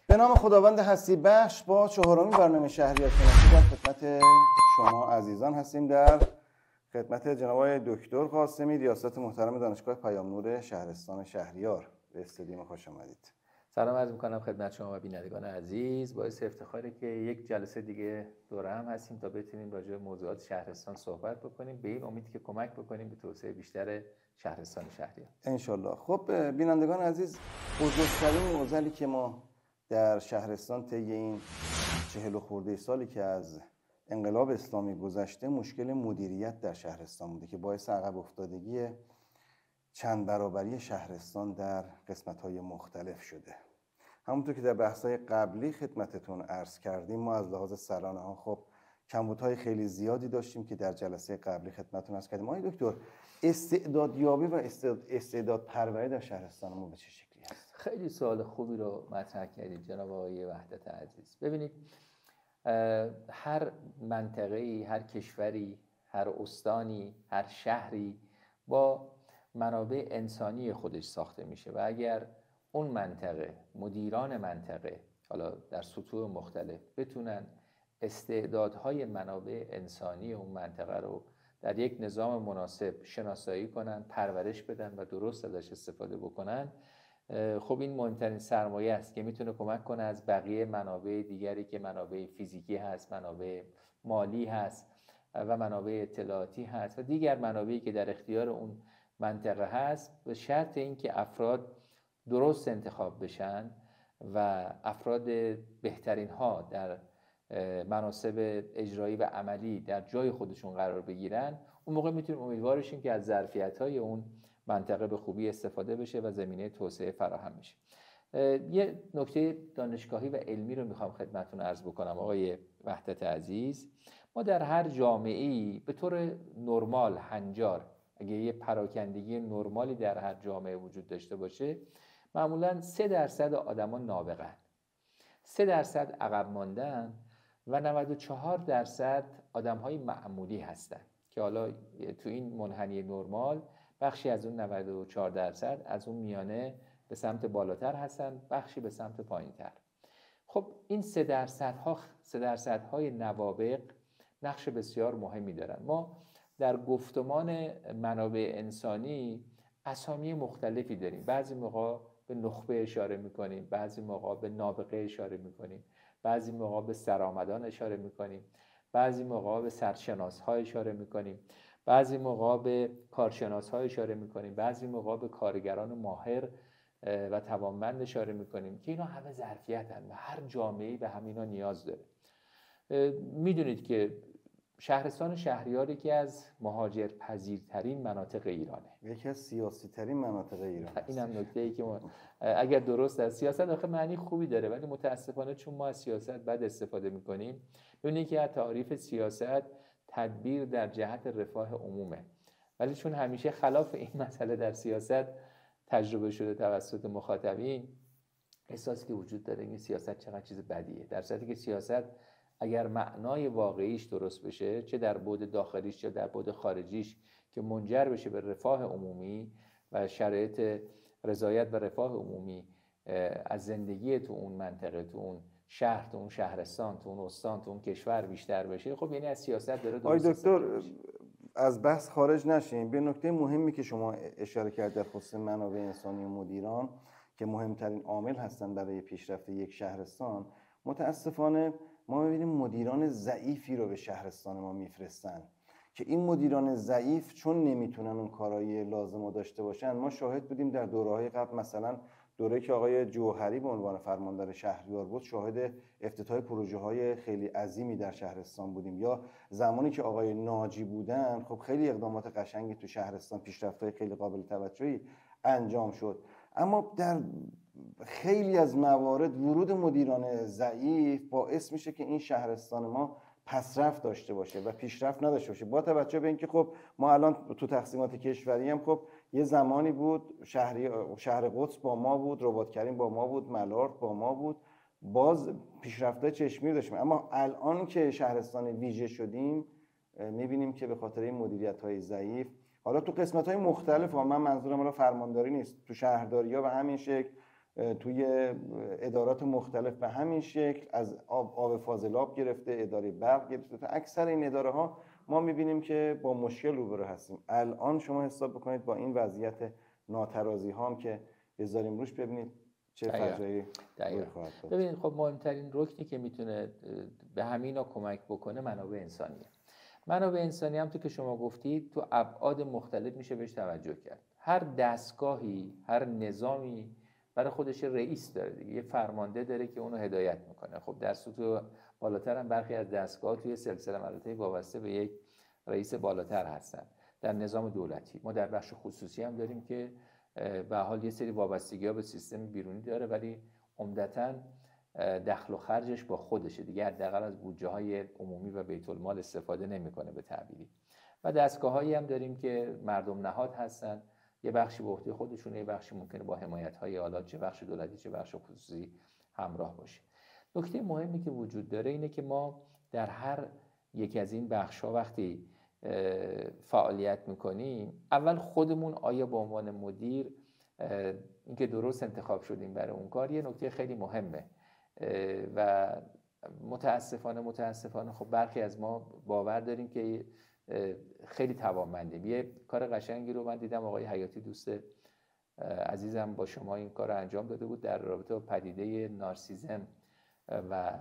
به نام خداوند هستی بخش با چهارمین برنامه شهریار شناسی در خدمت شما عزیزان هستیم. در خدمت جناب آقای دکتر قاسمی، ریاست محترم دانشگاه پیام نور شهرستان شهریار. به استودیو خوش آمدید. سلام عرض می‌کنم خدمت شما و بینندگان عزیز. باعث افتخاره که یک جلسه دیگه دوره هم هستیم تا بتونیم راجع به موضوعات شهرستان صحبت بکنیم، به این امید که کمک بکنیم به توسعه بیشتر شهرستان شهریار ان شاءالله. خب بینندگان عزیز، بزرگترین معضلی که ما در شهرستان طی این 40 و خورده سالی که از انقلاب اسلامی گذشته مشکل مدیریت در شهرستان بوده که باعث عقب افتادگی چند برابری شهرستان در قسمت‌های مختلف شده. همونطور که در بحث‌های قبلی خدمتتون عرض کردیم، ما از لحاظ سرانه ها خب کمبودهای خیلی زیادی داشتیم که در جلسه قبلی خدمتتون عرض کردیم. آقای دکتر، استعدادیابی و استعداد پروری در شهرستان ما به چه شکلی است؟ خیلی سوال خوبی رو مطرح کردید جناب آقای وحدت عزیز. ببینید، هر منطقه‌ای، هر کشوری، هر استانی، هر شهری با منابع انسانی خودش ساخته میشه و اگر اون منطقه، مدیران منطقه، حالا در سطوح مختلف، بتونن استعدادهای منابع انسانی اون منطقه رو در یک نظام مناسب شناسایی کنن، پرورش بدن و درست ازش استفاده بکنن، خب این مهمترین سرمایه است که میتونه کمک کنه از بقیه منابع دیگری که منابع فیزیکی هست، منابع مالی هست و منابع اطلاعاتی هست و دیگر منابعی که در اختیار اون منطقه هست، به شرط اینکه افراد درست انتخاب بشن و افراد بهترین ها در مناصب اجرایی و عملی در جای خودشون قرار بگیرن، اون موقع میتونیم امیدوارشیم که از ظرفیت‌های اون منطقه به خوبی استفاده بشه و زمینه توسعه فراهم بشه. یه نکته دانشگاهی و علمی رو میخوام خدمتتون عرض بکنم آقای وحدت عزیز. ما در هر جامعه‌ای به طور نرمال هنجار، اگه یه پراکندگی نرمالی در هر جامعه وجود داشته باشه، معمولاً 3% آدما نابغه‌اند، 3% عقب ماندن و 94% آدم‌های معمولی هستن که حالا تو این منحنی نرمال بخشی از اون 94% از اون میانه به سمت بالاتر هستن، بخشی به سمت پایین‌تر. خب این 3% های نوابغ نقش بسیار مهمی دارن. ما در گفتمان منابع انسانی اسامی مختلفی داریم. بعضی موقع به نخبه اشاره میکنیم، بعضی موقع به نابغه اشاره میکنیم، بعضی موقع به سرآمدان اشاره میکنیم، بعضی موقع به سرشناس‌ها اشاره میکنیم، بعضی موقع به کارشناس‌ها اشاره میکنیم، بعضی موقع به کارگران ماهر و توانمند اشاره میکنیم که اینا همه ظرفیتن و هر جامعه‌ای به همینا نیاز داره. میدونید که شهرستان شهریار یکی از مهاجرپذیرترین مناطق ایرانه، یکی از سیاسی ترین مناطق ایران است. اینم نکته‌ای که ما اگر درست از سیاست آخه معنی خوبی داره، ولی متاسفانه چون ما از سیاست بد استفاده میکنیم. ببینید که از تعریف سیاست تدبیر در جهت رفاه عمومه، ولی چون همیشه خلاف این مسئله در سیاست تجربه شده توسط مخاطبین، احساسی که وجود داره این سیاست چقدر چیز بدیه، در صورتی که سیاست اگر معنای واقعیش درست بشه، چه در بعد داخلیش چه در بعد خارجیش، که منجر بشه به رفاه عمومی و شرایط رضایت و رفاه عمومی از زندگی تو اون منطقه، تو اون شهر، تو اون شهرستان، تو اون استان، تو اون کشور بیشتر بشه، خب یعنی از سیاست داره درست. آقای دکتر، از بحث خارج نشیم، به نکته مهمی که شما اشاره کردید در خصوص منابع انسانی و مدیران که مهمترین عامل هستند برای پیشرفت یک شهرستان، متاسفانه ما می‌بینیم مدیران ضعیفی رو به شهرستان ما میفرستن که این مدیران ضعیف چون نمیتونن اون کارایی لازم رو داشته باشن. ما شاهد بودیم در دوره‌های قبل، مثلا دوره که آقای جوهری به عنوان فرماندار شهریار بود، شاهد افتتاح پروژه‌های خیلی عظیمی در شهرستان بودیم، یا زمانی که آقای ناجی بودن خب خیلی اقدامات قشنگی تو شهرستان، پیشرفت‌های خیلی قابل توجهی انجام شد. اما در خیلی از موارد ورود مدیران ضعیف باعث میشه که این شهرستان ما پسرفت داشته باشه و پیشرفت نداشته باشه، با توجه به اینکه خب ما الان تو تقسیمات کشوری هم خب یه زمانی بود شهر قدس با ما بود، رباط کریم با ما بود، ملارد با ما بود، باز پیشرفت‌های چشمی داشتیم. اما الان که شهرستان ویژه شدیم میبینیم که به خاطر این مدیریت‌های ضعیف، حالا تو قسمت‌های مختلف، من منظورم الان فرمانداری نیست، تو شهرداری‌ها به همین شکل توی ادارات مختلف به همین شکل، از آب فاضلاب گرفته، اداره برق گرفته، تا اکثر این اداره ها ما میبینیم که با مشکل روبرو هستیم. الان شما حساب بکنید با این وضعیت ناترازی ها هم که بذاریم روش، ببینید چه فجایعی خواهد داد. ببینید خب مهمترین رکنی که میتونه به همینا کمک بکنه منابع انسانیه. منابع انسانی هم تو که شما گفتید تو ابعاد مختلف میشه بهش توجه کرد. هر دستگاهی، هر نظامی برای خودش رئیس داره دیگه، یه فرمانده داره که اونو هدایت میکنه. خب در سطوح بالاتر هم برخی از دستگاه توی سلسله مراتب وابسته به یک رئیس بالاتر هستن. در نظام دولتی ما در بخش خصوصی هم داریم که به حال یه سری وابستگی‌ها به سیستم بیرونی داره، ولی عمدتاً دخل و خرجش با خودشه دیگه، حداقل از بودجه‌های عمومی و بیت المال استفاده نمی‌کنه به تعبیری. و دستگاه‌هایی هم داریم که مردم نهاد هستن، یه بخشی به عهده خودشونه، یه بخشی ممکنه با حمایت‌های حالا چه بخش دولتی چه بخش خصوصی همراه باشه. نکته مهمی که وجود داره اینه که ما در هر یکی از این بخش‌ها وقتی فعالیت میکنیم، اول خودمون آیا به عنوان مدیر اینکه درست انتخاب شدیم برای اون کار یه نکته خیلی مهمه. و متاسفانه خب برخی از ما باور داریم که خیلی توانمندیم. یه کار قشنگی رو من دیدم آقای حیاتی دوست عزیزم با شما این کار رو انجام داده بود در رابطه با پدیده نارسیسم و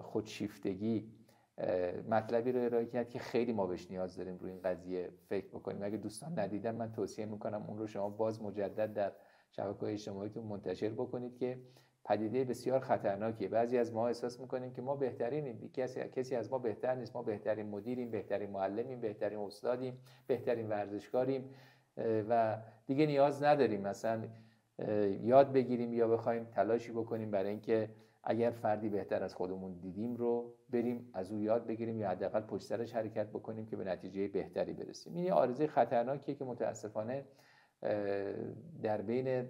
خودشیفتگی، مطلبی رو ارائه کرد که خیلی ما بهش نیاز داریم روی این قضیه فکر بکنیم. اگه دوستان ندیدن من توصیه میکنم اون رو شما باز مجدد در شبکه‌های اجتماعیتون منتشر بکنید که پدیده بسیار خطرناکیه. بعضی از ما احساس میکنیم که ما بهترینیم، کسی از ما بهتر نیست، ما بهترین مدیریم، بهترین معلمیم، بهترین استادیم، بهترین ورزشکاریم و دیگه نیاز نداریم مثلا یاد بگیریم یا بخوایم تلاشی بکنیم برای اینکه اگر فردی بهتر از خودمون دیدیم رو بریم از او یاد بگیریم یا حداقل پشت سرش حرکت بکنیم که به نتیجه بهتری برسیم. این یه عارضه خطرناکیه که متاسفانه در بین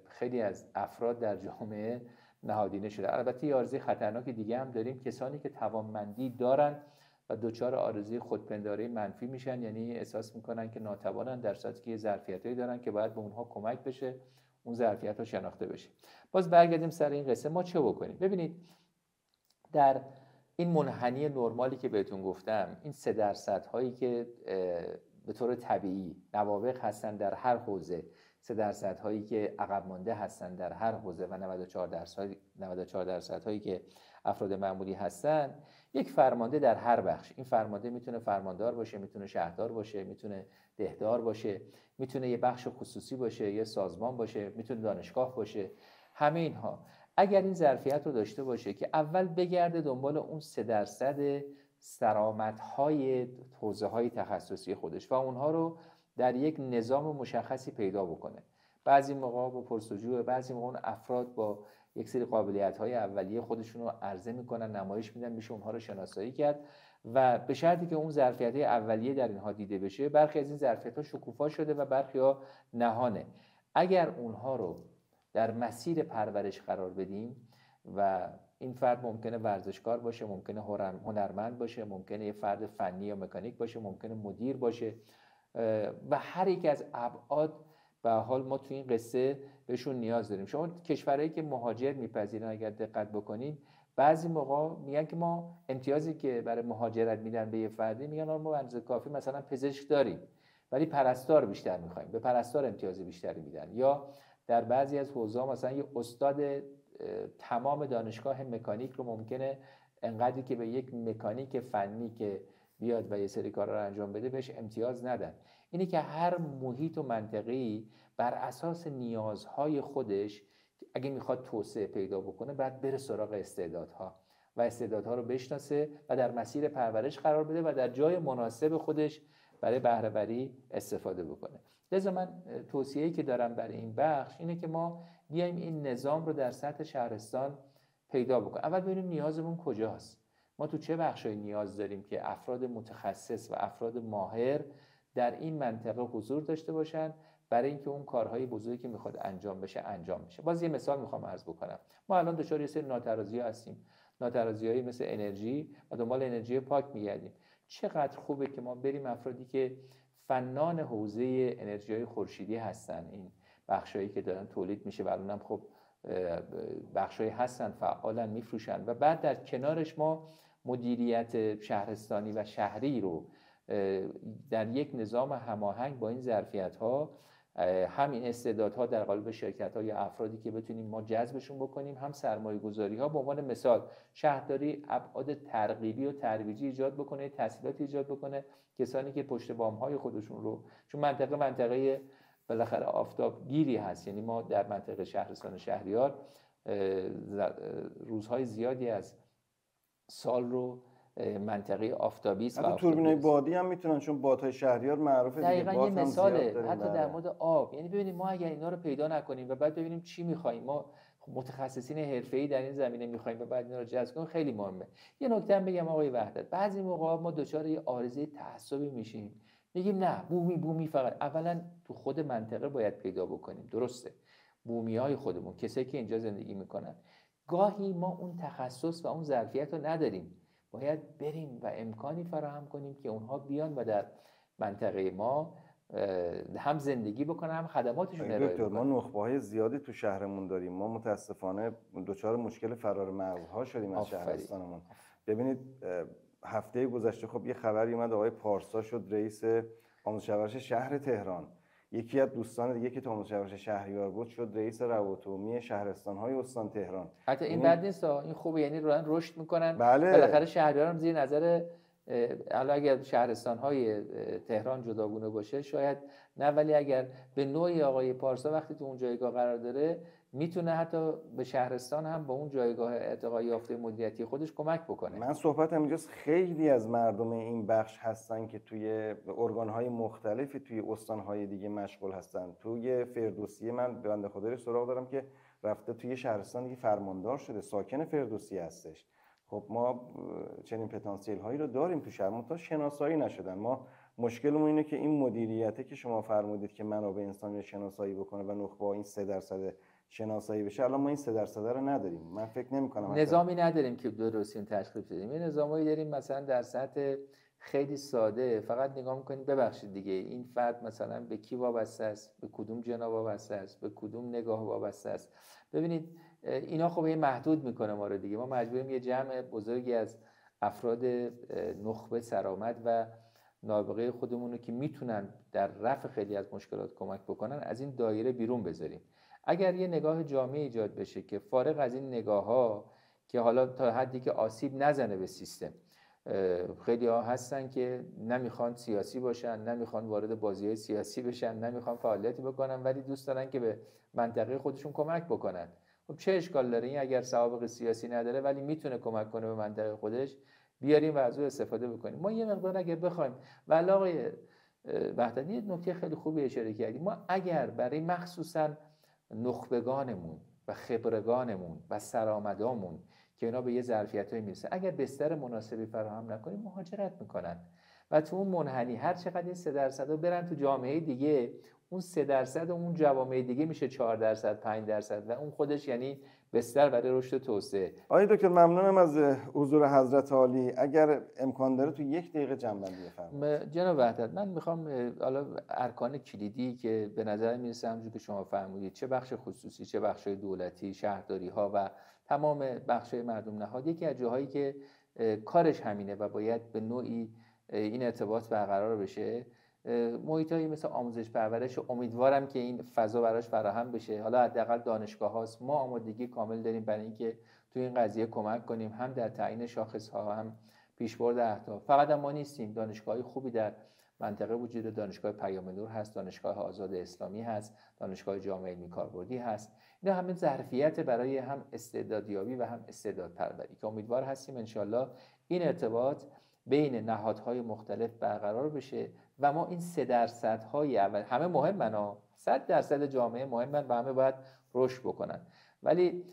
خیلی از افراد در جامعه نهادینه شده. البته یه عارضه خطرناک دیگه هم داریم، کسانی که توانمندی دارن و دچار عارضه خودپنداری منفی میشن، یعنی احساس میکنن که ناتوانن در صورتی که ظرفیتایی دارن که باید به اونها کمک بشه، اون ظرفیت‌ها شناخته بشه. باز برگردیم سر این قصه، ما چه بکنیم؟ ببینید در این منحنی نرمالی که بهتون گفتم، این 3% هایی که به طور طبیعی نوابغ هستن در هر حوزه، 3% هایی که عقب مانده هستن در هر حوزه و 94% هایی که افراد معمولی هستن، یک فرمانده در هر بخش. این فرمانده میتونه فرماندار باشه، میتونه شهردار باشه، میتونه دهدار باشه، میتونه یه بخش خصوصی باشه، یه سازمان باشه، میتونه دانشگاه باشه. همه اینها اگر این ظرفیت رو داشته باشه که اول بگرده دنبال اون 3% سرآمدهای حوزه‌های تخصصی خودش و اونها رو در یک نظام مشخصی پیدا بکنه. بعضی موقع با پرسجو، بعضی موقع اون افراد با یک سری قابلیت‌های اولیه خودشون رو عرضه میکنن، نمایش میدن، میشه اونها رو شناسایی کرد و به شرطی که اون ظرفیت‌های اولیه در اینها دیده بشه. برخی از این ظرفیت‌ها شکوفا شده و برخی‌ها نهانه. اگر اونها رو در مسیر پرورش قرار بدیم و این فرد ممکنه ورزشکار باشه، ممکنه هنرمند باشه، ممکنه یه فرد فنی یا مکانیک باشه، ممکنه مدیر باشه و هر یک از ابعاد به حال ما تو این قصه بهشون نیاز داریم. شما کشورهایی که مهاجر میپذیرن اگر دقت بکنید، بعضی موقع میگن که ما امتیازی که برای مهاجرت میدن به یه فردی، میگن ما اندازه کافی مثلا پزشک داریم ولی پرستار بیشتر میخوایم، به پرستار امتیاز بیشتری میدن. یا در بعضی از حوزه‌ها مثلا یه استاد تمام دانشگاه مکانیک رو ممکنه انقدری که به یک مکانیک فنی که بیاد و یه سری کارا رو انجام بده بهش امتیاز ندن. اینه که هر محیط و منطقه‌ای بر اساس نیازهای خودش اگه میخواد توسعه پیدا بکنه باید بره سراغ استعدادها و استعدادها رو بشناسه و در مسیر پرورش قرار بده و در جای مناسب خودش برای بهره وری استفاده بکنه. لذا من توصیه‌ای که دارم برای این بخش اینه که ما بیایم این نظام رو در سطح شهرستان پیدا بکنیم. اول ببینیم نیازمون کجاست، ما تو چه بخشایی نیاز داریم که افراد متخصص و افراد ماهر در این منطقه حضور داشته باشن برای اینکه اون کارهای بزرگی که میخواد انجام بشه انجام بشه. باز یه مثال میخوام عرض بکنم. ما الان دچار یه سری ناترازی‌ها هستیم، ناترازی‌هایی مثل انرژی و دنبال انرژی پاک میگردیم. چقدر خوبه که ما بریم افرادی که فنان حوزه انرژی‌های خورشیدی هستن، این بخشایی که دارن تولید میشه و الانم خب بخشایی هستن فعالن میفروشن و بعد در کنارش ما مدیریت شهرستانی و شهری رو در یک نظام هماهنگ با این ظرفیت‌ها، همین استعدادها در قالب شرکت‌ها یا افرادی که بتونیم ما جذبشون بکنیم، هم سرمایه‌گذاری‌ها. به عنوان مثال شهرداری ابعاد ترغیبی و ترویجی ایجاد بکنه، تسهیلاتی ایجاد بکنه، کسانی که پشت بام‌های خودشون رو، چون منطقه بالاخره آفتابگیری هست، یعنی ما در منطقه شهرستان شهریار روزهای زیادی از سال رو منطقه آفتابی است. حتی توربینای بادی هم میتونن، چون بادهای شهریار معروفه دیگه. دقیقاً یه مثاله حتی در مورد آب. یعنی ببینید ما اگر اینا رو پیدا نکنیم و بعد ببینیم چی می‌خوایم، ما متخصصین حرفه‌ای در این زمینه می‌خوایم و بعد اینا رو جذب کنیم، خیلی مهمه. یه نکته هم بگم آقای وحدت، بعضی موقع ما دچار یه عارضه تعصبی میشیم، میگیم نه بومی فقط. اولا تو خود منطقه باید پیدا بکنیم، درسته، بومی‌های خودمون، کسایی که اینجا زندگی میکنن. گاهی ما اون تخصص و اون ظرفیت رو نداریم، باید بریم و امکانی فراهم کنیم که اونها بیان و در منطقه ما هم زندگی بکنن هم خدماتشون ارائه دکتر، بکنن. ما نخبه‌های زیادی تو شهرمون داریم. ما متاسفانه دچار مشکل فرار مرزها شدیم از شهرستانمون. ببینید هفته گذشته خب یه خبری اومد، آقای پارسا شد رئیس آموزش و پرورش شهر تهران. یکی از دوستان دیگه که تو آموزش و پرورش شهریار بود شد رئیس روابط عمومی شهرستان‌های استان تهران. حتی این بد نیست، این خوبه، یعنی دارن رشد میکنن. بله. بالاخره شهریارم زیر نظر، حالا اگر شهرستان‌های تهران جداگونه باشه شاید نه، ولی اگر به نوعی آقای پارسا وقتی تو اون جایگاه قرار داره میتونه حتی به شهرستان هم با اون جایگاه ارتقا یافته مدیریتی خودش کمک بکنه. من صحبتم اینجاست خیلی از مردم این بخش هستن که توی ارگان‌های مختلفی توی استان‌های دیگه مشغول هستن. توی فردوسی من بنده خدایی سراغ دارم که رفته توی شهرستان دیگه فرماندار شده، ساکن فردوسی هستش. خب ما چنین پتانسیل هایی رو داریم تو شهر، تا شناسایی نشدن. ما مشکلمون اینه که این مدیریتی که شما فرمودید که منابع انسانی رو شناسایی بکنه و نخبه این 3% شناسایی بشه، الان ما این 3% رو نداریم. من فکر نمی‌کنم نظامی نداریم که درستین تشخیص بدیم. این نظامایی داریم مثلا در سطح خیلی ساده، فقط نگاه می‌کنیم ببخشید دیگه این فرد مثلا به کی وابسته است، به کدوم جناح وابسته است، به کدوم نگاه وابسته است. ببینید اینا خب این محدود میکنه ما رو دیگه. ما مجبوریم یه جمع بزرگی از افراد نخبه سرآمد و نابغه خودمون رو که میتونن در رفع خیلی از مشکلات کمک بکنن از این دایره بیرون بذاریم. اگر یه نگاه جامع ایجاد بشه که فارغ از این نگاه‌ها که حالا تا حدی که آسیب نزنه به سیستم، خیلی ها هستن که نمیخوان سیاسی باشن، نمیخوان وارد بازی‌های سیاسی بشن، نمیخوان فعالیتی بکنن، ولی دوست دارن که به منطقه خودشون کمک بکنن. خب چه اشکال داره این اگر سوابق سیاسی نداره ولی میتونه کمک کنه به منطقه خودش، بیاریم و از او استفاده بکنیم. ما یه مقدار اگر بخوایم، ولی آقای وحدتی یه نکته خیلی خوبی اشاره کردیم، ما اگر برای مخصوصاً نخبگانمون و خبرگانمون و سرآمدامون که اینا به یه ظرفیتایی میرسه، اگر بستر مناسبی فراهم نکنیم مهاجرت میکنن و تو اون منحنی هر چقدر این 3% رو برن تو جامعه دیگه، اون 3% اون جوامع دیگه میشه 4%، 5% و اون خودش یعنی بستر برای رشد و توسعه. آقای دکتر ممنونم از حضور حضرت عالی. اگر امکان داره تو 1 دقیقه جنبندی بفرمایید. جناب وحدت، من میخوام حالا ارکان کلیدی که به نظر میرسه همونجوری که شما فرمودید، چه بخش خصوصی چه بخش دولتی، شهرداری ها و تمام بخش مردم نهاد، یکی از جاهایی که کارش همینه و باید به نوعی این ارتباط برقرار بشه، محیطایی مثل آموزش پرورش. امیدوارم که این فضا براش فراهم بشه. حالا حداقل دانشگاه هاست، ما آمادگی کامل داریم برای اینکه تو این قضیه کمک کنیم، هم در تعیین شاخص ها هم پیشبرد اهداف. فقط ما نیستیم، دانشگاه‌های خوبی در منطقه وجود داره. دانشگاه پیام نور هست، دانشگاه آزاد اسلامی هست، دانشگاه جامعه علمی کاربردی هست. اینا همه ظرفیت برای هم استعدادیابی و هم استعداد پروری که امیدوار هستیم انشالله این ارتباط بین نهادهای مختلف برقرار بشه و ما این 3% های اول همه مهمن، 100% جامعه مهمن و همه باید رشد بکنن. ولی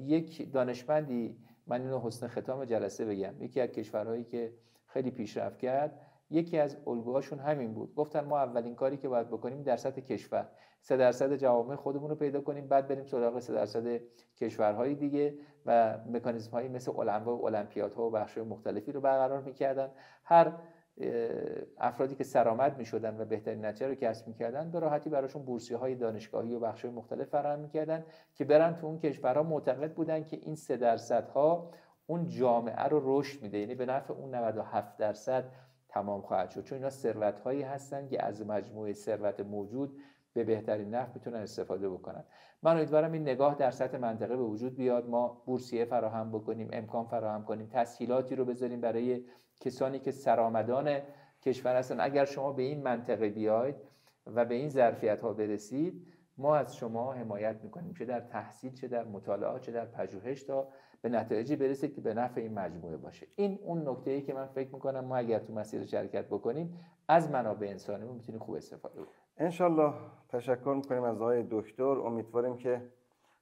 یک دانشمندی، من اینو حسن ختام جلسه بگم، یکی از کشورهایی که خیلی پیشرفت کرد، یکی از الگوهاشون همین بود. گفتن ما اولین کاری که باید بکنیم در سطح کشور 3% جوامع خودمون رو پیدا کنیم، بعد بریم سراغ 3% کشورهای دیگه و مکانیزم‌هایی مثل المپیادها و بخش‌های مختلفی رو برقرار می‌کردن. هر افرادی که سرآمد میشدن و بهترین نتیجه رو کسب میکردن به راحتی براشون بورسیه‌های دانشگاهی و بخش‌های مختلف فراهم میکردن که برن تو اون کشورها. معتقد بودن که این 3% ها اون جامعه رو رشد میده، یعنی به نفع اون 97% تمام خواهد شد، چون اینا ثروت‌هایی هستن که از مجموعه ثروت موجود به بهترین نحو میتونن استفاده بکنن. من امیدوارم این نگاه در سطح منطقه به وجود بیاد، ما بورسیه فراهم بکنیم، امکان فراهم کنیم، تسهیلاتی رو بذاریم برای کسانی که سرآمدان کشور هستن. اگر شما به این منطقه بیاید و به این ظرفیت‌ها برسید، ما از شما حمایت میکنیم، چه در تحصیل، چه در مطالعات، چه در پژوهش، تا به نتایجی برسید که به نفع این مجموعه باشه. این اون نکته‌ای که من فکر میکنم ما اگر تو مسیر شرکت بکنیم از منابع انسانی ما میتونیم خوب استفاده کنیم. انشالله. تشکر میکنیم از آقای دکتر. امیدواریم که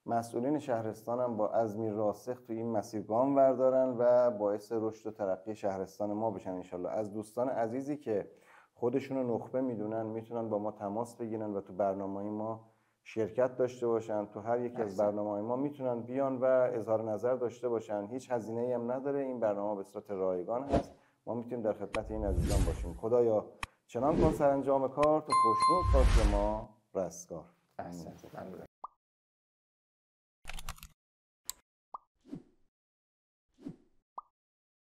مسئولین شهرستان هم با عزمی راسخ تو این مسیر گام بردارن و باعث رشد و ترقی شهرستان ما بشن انشالله. از دوستان عزیزی که خودشون رو نخبه میدونن میتونن با ما تماس بگیرن و تو برنامه‌های ما شرکت داشته باشن. تو هر یک از برنامه‌های ما میتونن بیان و اظهار نظر داشته باشن. هیچ هزینه‌ای هم نداره. این برنامه به صورت رایگان هست. ما میتونیم در خدمت این عزیزان باشیم. خدایا چنان کن سرانجام کار تو خوشنود باش ما رستگار. احسنت. ممنون.